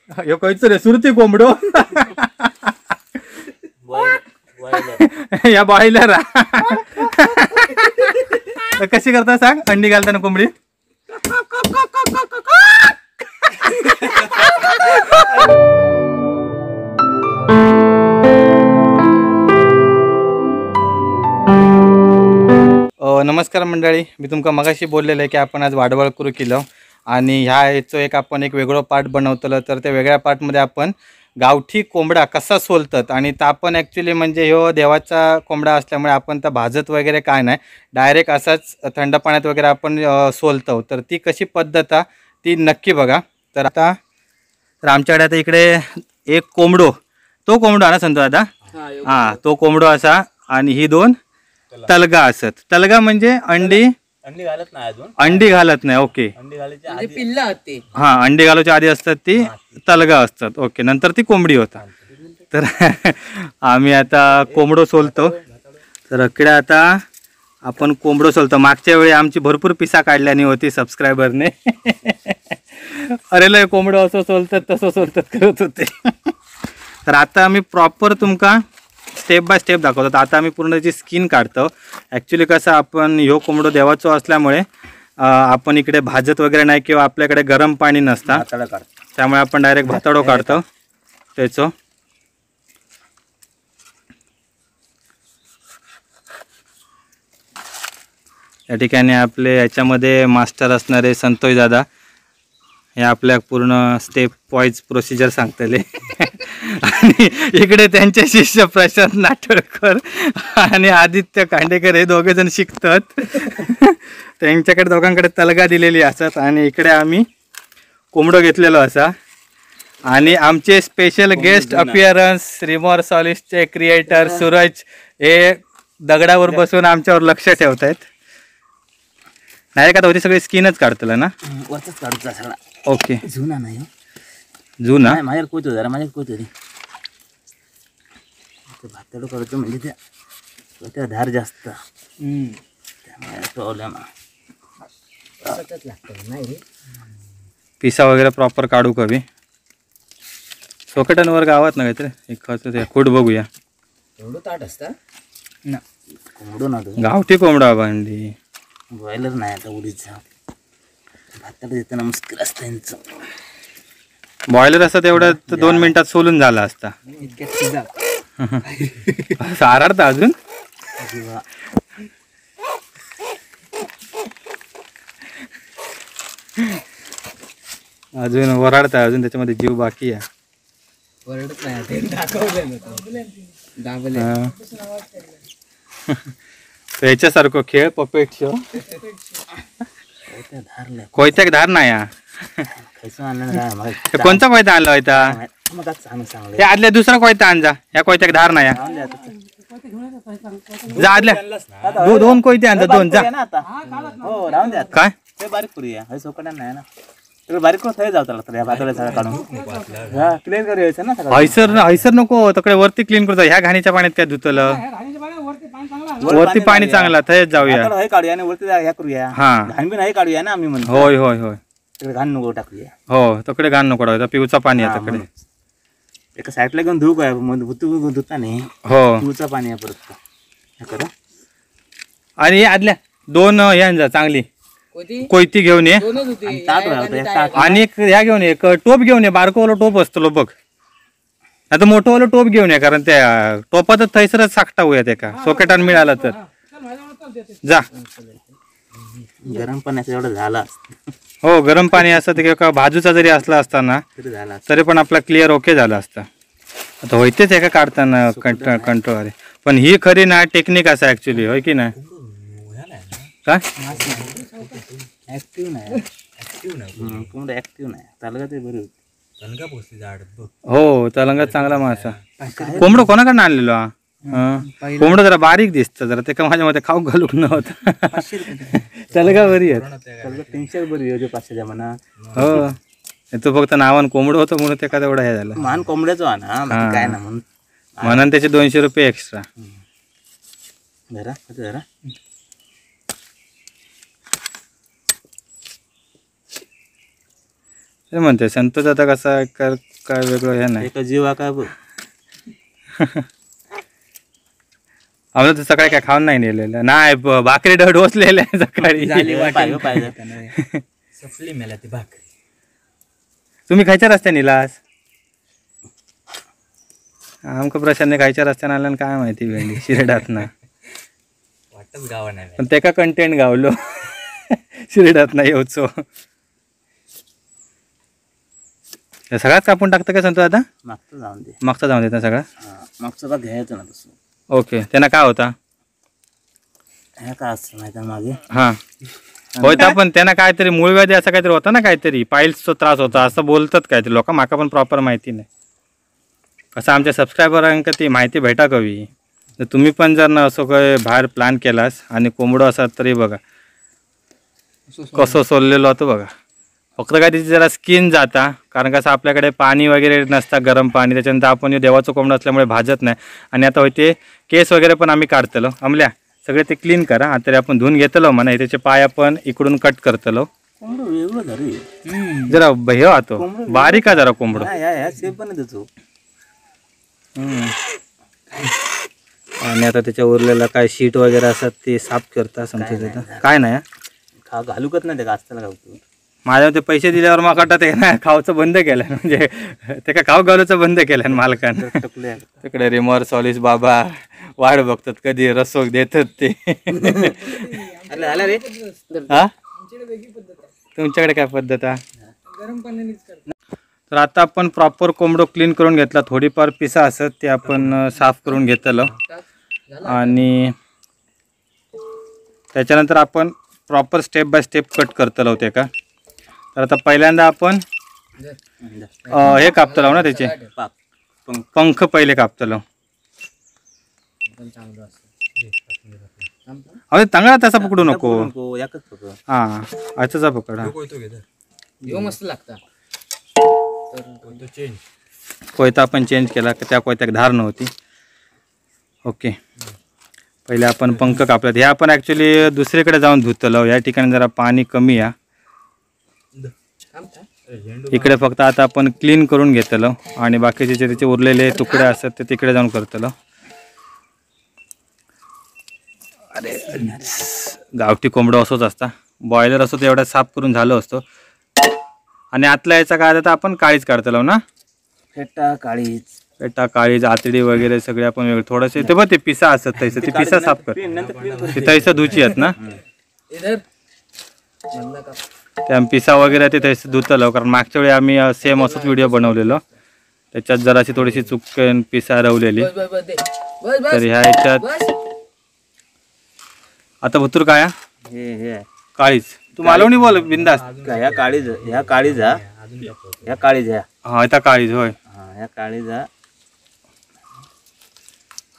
ह्यो खंयचो रे सुरती कोंबडो या बॉयलर कशी करता सांग अंडी घालताना कोंबडी नमस्कार मंडळी, मी तुमका मगाशी बोललेलं आहे की आपण आज वाडवळ करू केलं आणि ह्या याचं आपण एक वेगळं पार्ट बनवतलं. तर त्या वेगळ्या पार्टमध्ये आपण गावठी कोंबडा कसा सोलतात आणि ता पण ॲक्च्युली म्हणजे ह्यो देवाचा कोंबडा असल्यामुळे आपण तर भाजत वगैरे काय नाही, डायरेक्ट असाच थंड पाण्यात वगैरे आपण सोलतो. तर ती कशी पद्धत ती नक्की बघा. तर आमच्याकडे आता इकडे एक कोंबडो, तो कोंबडो ना संतो आता हां तो कोंबडो असा आणि ही दोन तलगा असत. तलगा म्हणजे अंडी घालत नाही अजून, अंडी घालत नाही. ओके, हा अंडी घालायच्या आधी असतात ती तलगा असतात. ओके, नंतर ती कोंबडी होता. तर आम्ही आता कोंबडो सोलतो. तर इकडे आता आपण कोंबडो सोलतो. मागच्या वेळी आमची भरपूर पिसा काढल्यानी होती सबस्क्रायबरने. अरे लय कोंबडो असं सोलतात तसं सोलतात करत होते. तर आता आम्ही प्रॉपर तुमका स्टेप बाय स्टेप दाखवतात. आता आम्ही पूर्ण जी स्किन काढतो. ॲक्च्युली कसं आपण ह्यो कोंबडो देवाचो असल्यामुळे आपण इकडे भाजत वगैरे नाही किंवा आपल्याकडे गरम पाणी नसता, त्यामुळे आपण डायरेक्ट भातडो काढतो त्याचं. या ठिकाणी आपले याच्यामध्ये मास्टर असणारे संतोष दादा हे आपल्या पूर्ण स्टेप वाईज प्रोसिजर सांगतले. आणि इकडे त्यांचे शिष्य प्रशांत नाटळकर आणि आदित्य कांडेकर हे दोघे जण शिकतात. त्यांच्याकडे दोघांकडे तलगा दिलेली असतात आणि इकडे आम्ही कोंबडो घेतलेलो असा. आणि आमचे स्पेशल गेस्ट अपिअरन्स रिमोर सॉलिसचे क्रिएटर सूरज हे दगडावर बसून आमच्यावर लक्ष ठेवत आहेत. नाही का होती सगळी स्किनच काढतलं ना, वरच काढूचा सगळा. ओके, जुना नाही जुना माझ्यावर कोच जरा माझ्यावर कोच होती भातडो करतो म्हणजे त्या धार जास्त त्यामुळे प्रॉब्लेम नाही. पिसा वगैरे प्रॉपर काढू कवी. सोकेटांवर गावात ना काहीतरी एक खास खूट बघूया. एवढं ताट असता ना कोंबडो ना गावठी कोंबडा भांडी बॉयलर नाही. आता उडीचा भाताला देताना मुश्किल असतं त्यांचं. बॉयलर असतं तेवढं 2 मिनिटात सोलून झाला असता. साराडता अजून अजून वराडता अजून त्याच्यामध्ये जीव बाकी आहे. वरडत नाही याच्यासारखं खेळ पपेट शो. कोयत्याक धार नाही कोणता कोयता आणला होता ते आदल्या दुसरा कोयता आणजा. ह्या कोयत्याक धार नाही जा आदल्या 2 कोयते आणजा 2 जा. काय बारीक करूया सोकड्या नाही ना बारीक करून जाऊ काढून क्लिअर करायचं ना. हैसर नको तकडे वरती क्लीन करतो. ह्या घाणीच्या पाण्यात काय धुतलं वरती पाणी चांगला थंच जाऊया काढूया आणि वरती ह्या करूया. हा घाण बी नाही काढूया ना आम्ही म्हणतो. होय होय होय तिकडे घाण नको टाकूया. हो तकडे घाण नको टाकूया. पिऊचा पाणी आहे तकडे एका साईडला घेऊन धुऊ काय धुता नाही. हो पिऊचा पाणी आहे परत करा. आणि आदल्या 2 ह्या चांगली कोयती घेऊन ये आणि ह्या घेऊन ये टोप घेऊन ये. बारकोवाला टोप असतो बघ. आता मोठंवाला टोप घेऊन ये कारण त्या टोपातच थैसरच साकटा होऊया ते का सोकेटान मिळाला तर जा. गरम पाण्याचं एवढं झाला. हो गरम पाणी असतं किंवा भाजूचा जरी असला असताना तरी पण आपला क्लिअर ओके झाला असता. आता होईतेच एका काढताना कंट्रोल. पण ही खरी ना टेक्निक असं ऍक्च्युली होय की नाही काय ऍक्टिव्ह नाही ऍक्टिव्ह नाही तलगा ते बरी हो तलंगा चांगला मासा. कोंबडो कोणाकडनं आणलेलो कोंबडं जरा बारीक दिसतं जरा ते का माझ्या मध्ये खाऊ घालून नव्हतं. तलगा बरी आहे 300 बरी होते 500 म्हणा. हो तो फक्त नावान कोंबडं होतं म्हणून ते का तेवढा हे झालं. मान कोंबड्याचं आणा काय ना म्हणून त्याचे 200 रुपये एक्स्ट्रा. जरा जरा ते म्हणते संतोष आता कसा काय वेगळं हे नाही. एक जीव हा काय बघ. आम्हाला तर सकाळी काय खाऊन नाही नेलेलं नाही. भाकरी डोसलेल्या आहे सकाळी. सफली मेला ती भाकरी. तुम्ही खायच्या रस्त्याने निलास आमका प्रशांतने खायच्या रस्त्याने आल्या काय माहिती भेंडी शिरडात ना वाटच गावा नाही. पण ते का कंटेंट गावलो शिरडात नाही येऊचो. सगळ्यात कापून टाकतं का संतो आता. मागचं जाऊन दे. मागचा जाऊन देता सगळा. मागचं बघ घ्यायचं ना तसं. ओके त्यांना काय होता ह्या काय असतं माहिती मागे. हा होता पण त्यांना काहीतरी मूळ व्याधी असं काहीतरी होता ना काहीतरी पाईल्सचा त्रास होता असं बोलतात काहीतरी लोक माका पण प्रॉपर माहिती नाही. असं आमच्या सबस्क्रायबरांका ती माहिती भेटा कवी. तर तुम्ही पण जर ना असं काय बाहेर प्लॅन केलास आणि कोंबडो असाल तरी बघा कसं सोललेलं होतं बघा. फक्त काय तिची जरा स्किन जाता कारण कसं आपल्याकडे पाणी वगैरे नसतं गरम पाणी त्याच्यानंतर आपण देवाचं कोंबडं असल्यामुळे भाजत नाही. आणि आता होते केस वगैरे पण आम्ही काढतलो आमल्या सगळे ते क्लीन करा. आता तरी आपण धुवून घेतलो म्हणा त्याचे पाय आपण इकडून कट करतलो. वेगळं झालं जरा हे होतो बारीक आहे जरा कोंबडं. पण देतो. आणि आता त्याच्या उरलेला काय शीट वगैरे असतात ते साफ करता समजा काय नाही घालूकत नाही ते गाजताला घालतो. माझ्या ते पैसे दिल्यावर मग वाटत आहे ना खावचं बंद केलं म्हणजे ते का खाऊ घालूचं बंद केलं मालकानं. तिकडे रिमोर सॉलिस बाबा वाढ बघतात कधी रसोग देतात ते. हा तुमच्याकडे काय पद्धत आहे. तर आता आपण प्रॉपर कोंबडो क्लीन करून घेतला. थोडीफार पिसा असत ते आपण साफ करून घेतलं आणि त्याच्यानंतर आपण proper step by step cut करतलो होते का. तर आता पहिल्यांदा आपण हे कापतलो ना त्याचे पंख पहिले कापतलो. अरे चांगला तसा पकडू नको. हा आजचा पकड. हा मस्त लागता. कोयता आपण चेंज केला त्या कोयत्याक धार नव्हती. ओके पहिले आपण पंख कापलात. हे आपण ॲक्च्युली दुसरीकडे जाऊन धुतलो. या ठिकाणी जरा पाणी कमी आहे. इकडे फक्त आता आपण क्लीन करून घेतलो आणि बाकीचे जे त्याचे उरलेले तुकडे असतात ते तिकडे जाऊन करतलो. अरे गावठी कोंबडं असंच असता. बॉयलर असतो तर एवढा साफ करून झालो असतो. आणि आतला याचा काय आता आपण काळीच काढतलो ना. पेटा काळीज आतडी वगैरे सगळे आपण वेगळे थोडंसे ते बघ ते पिसा असत तैसं ते पिसा साफ कर ते तैसं धुची आहेत ना. त्या पिसा वगैरे ते तैसं धुतलं कारण मागच्या वेळी आम्ही सेम असंच व्हिडिओ बनवलेलो त्याच्यात जराशी थोडीशी चुकन पिसा रवलेली. तर ह्या याच्यात आता भुतूर काय हे काळीज तू मालवणी बोल बिंदास. ह्या काळीज ह्या काळीज हा आता काळीज होय. ह्या काळीज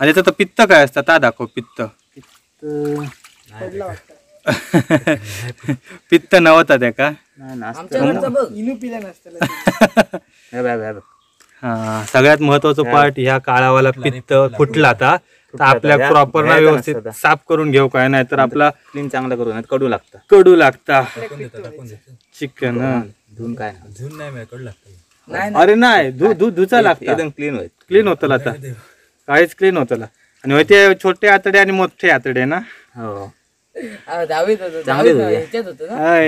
आणि त्याचं पित्त काय असतं ता दाखव. पित्त पित्त नव्हता त्या का. हा सगळ्यात महत्वाचं पार्ट ह्या काळावाला पित्त फुटला आता तर आपल्या प्रॉपर ना व्यवस्थित साफ करून घेऊ काय नाही तर आपला क्लीन चांगला करू कडू लागतं. कडू लागता चिकन. धुवून काय धुवून नाही कडू लागतं. अरे नाही धुचा लागतं एकदम क्लीन होईल. क्लीन होतं आता काहीच क्लीन होतं. आणि होते छोटे आतडे आणि मोठे आतडे ना. हो दहावीत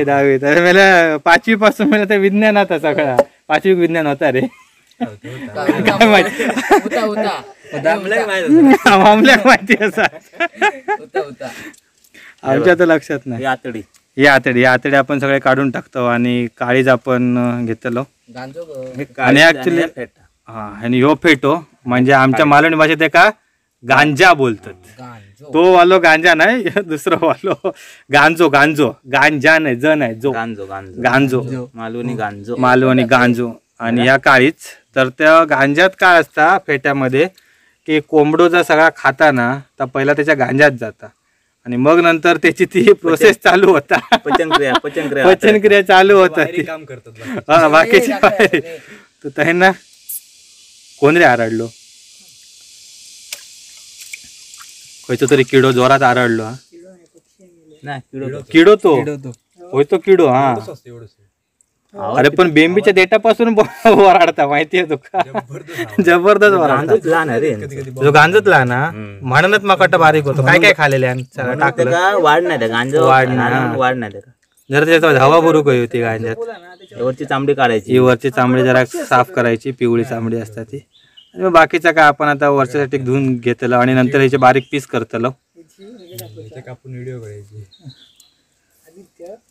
दहावीत अरे मला 5वी पासून मला ते विज्ञान होता सगळा. 5वी विज्ञान होता रे. काय माहिती माहिती असा आमच्या तर लक्षात नाही. आतडी ही आतडी आपण सगळे काढून टाकतो आणि काळीज आपण घेतलो. आणि ऍक्च्युली हा आणि ह्यो फेटो म्हणजे आमच्या मालवणी भाषेत एका गांजा बोलतात. तो वालो गांजा नाही दुसरं वालो गांजो गांजा नाही ज नाही जो गांजो मालवणी गांजो. आणि या काळीच तर त्या गांजात काय असता फेट्यामध्ये की कोंबडो जर सगळा खाता ना तर पहिला त्याच्या गांजात जाता आणि मग नंतर त्याची ती प्रोसेस चालू होता. पचनक्रिया चालू होता हा बाकीची. तर त्यांना कोण रे आरडलो खयचो तरी किडो जोरात आरडलो. हा किडो तो होय तो किडो. हा अरे पण बेंबीच्या देठापासून वराडता माहितीये तुका जबरदस्त वराडता लहान आहे रे जो गांजतला ना म्हणूनच मकाट बारीक होतो काय काय खालेले टाकलं वाढ नाही त्या गांजा वाढ नाही. वाढ नाही त्या जर त्याचा हवा भरू काही होती गांजात वरची चामडी काढायची ही वरची चामडी जरा साफ करायची पिवळी चामडी असतात ती आणि मग बाकीचा काय आपण आता वरच्यासाठी धुवून घेतलं आणि नंतर याचे बारीक पीस करतलो कापून व्हिडिओ करायची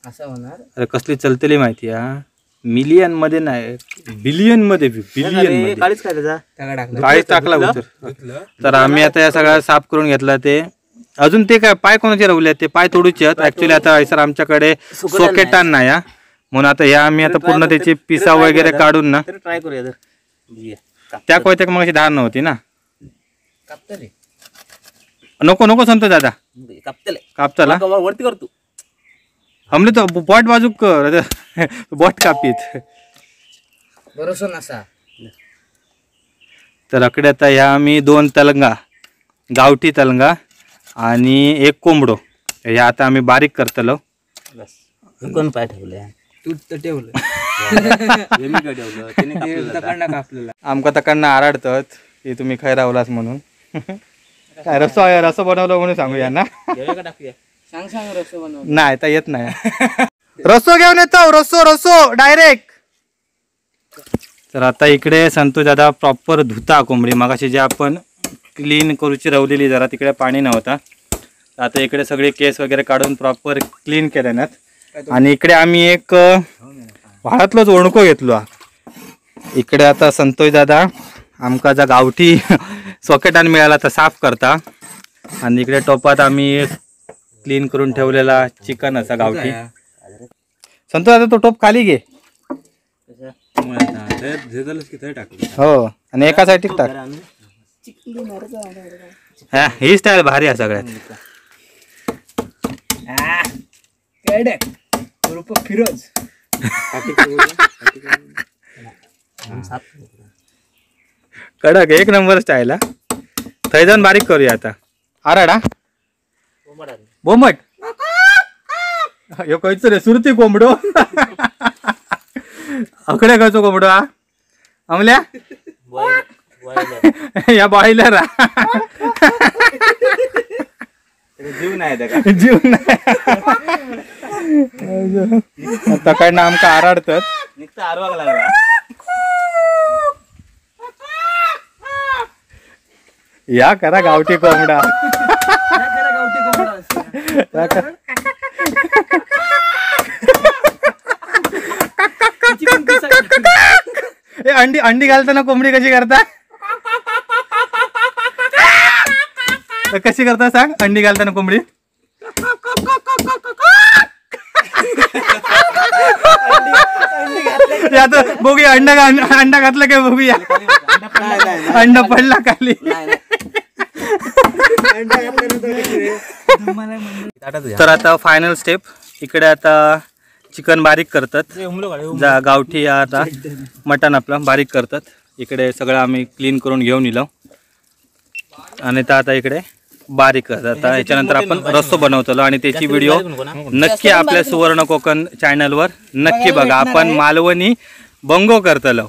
असं होणार. अरे कसली चलतली माहिती हा मिलियन मध्ये नाही बिलियन मध्ये काळीच काय त्याचा काळीच टाकला उतर तर आम्ही आता या सगळ्या साफ करून घेतला ते अजून ते काय पाय कोणाचे रवले ते पाय तोडूचे आहेत ऍक्च्युली आता सर आमच्याकडे सॉकेटान नाही हा. म्हणून आता ह्या आम्ही आता पूर्ण त्याची पिसा वगैरे काढून ना ट्राय करूया तर त्या कोयत्या मग धार नव्हती ना कापतले नको नको सांगतो दादा कापतले कापताला वरती करतो हमले तर बॉट बाजूक कर बॉट कापीत भरोसा नसा. तर अकडे आता ह्या आम्ही 2 तलंगा गावठी तलंगा आणि 1 कोंबडो ह्या आता आम्ही बारीक करतलो. कोण पाय ठेवले तू तर ठेवलं कापलेला आमका तकडनं आराडतात की तुम्ही खै रावलास म्हणून काय रसो बनवलं म्हणून सांगूया ना टाकूया सांग सांग रस्ते बनव. नाही आता येत नाही रसो घेऊन येतो रसो डायरेक्ट. तर आता इकडे संतोष दादा प्रॉपर धुता कोंबडी मगाशी जे आपण क्लीन करूची रवलेली जरा तिकडे पाणी नव्हता आता इकडे सगळे केस वगैरे काढून प्रॉपर क्लीन केल्यात आणि इकडे आम्ही एक व्हाळातलोच ओणको घेतलो. इकडे आता संतोष दादा आमका जा गावठी सॉकेटान मिळाला तर साफ करता आणि इकडे टोपात आम्ही क्लीन करून ठेवलेला चिकन असा गावठी. संतोष दादा तो टोप खाली घे हो आणि एका साईड टाक. हा ही स्टाईल भारी आहे सगळ्यात. फिरोज कडक 1 नंबर स्टाईल हा. थंय जाऊन बारीक करूया आता. आराडा बोमट यो खंयचो रे सुरती कोंबडो अकडे खंयचो कोंबडो हा अमल्या या बॉयलर जीव नाही जीव नाही तकडनं आमका आराडतात निघता आरवाग लागला या करा गावठी कोंबडा अंडी अंडी घालताना कोंबडी कशी करता कशी करता सांग अंडी घालताना कोंबडी आता बघूया अंडा घातलं काय बघूया अंडा पडला खाली तर आता फायनल स्टेप इकडे आता चिकन बारीक करतात गावठी आता मटण आपलं बारीक करतात इकडे सगळं आम्ही क्लीन करून घेऊन येलो आणि आता इकडे बारीक करतात. आता याच्यानंतर आपण रस्सो बनवतो आणि त्याची व्हिडिओ नक्की आपल्या सुवर्ण कोकण चॅनलवर नक्की बघा. आपण मालवणी बंगो करतलो.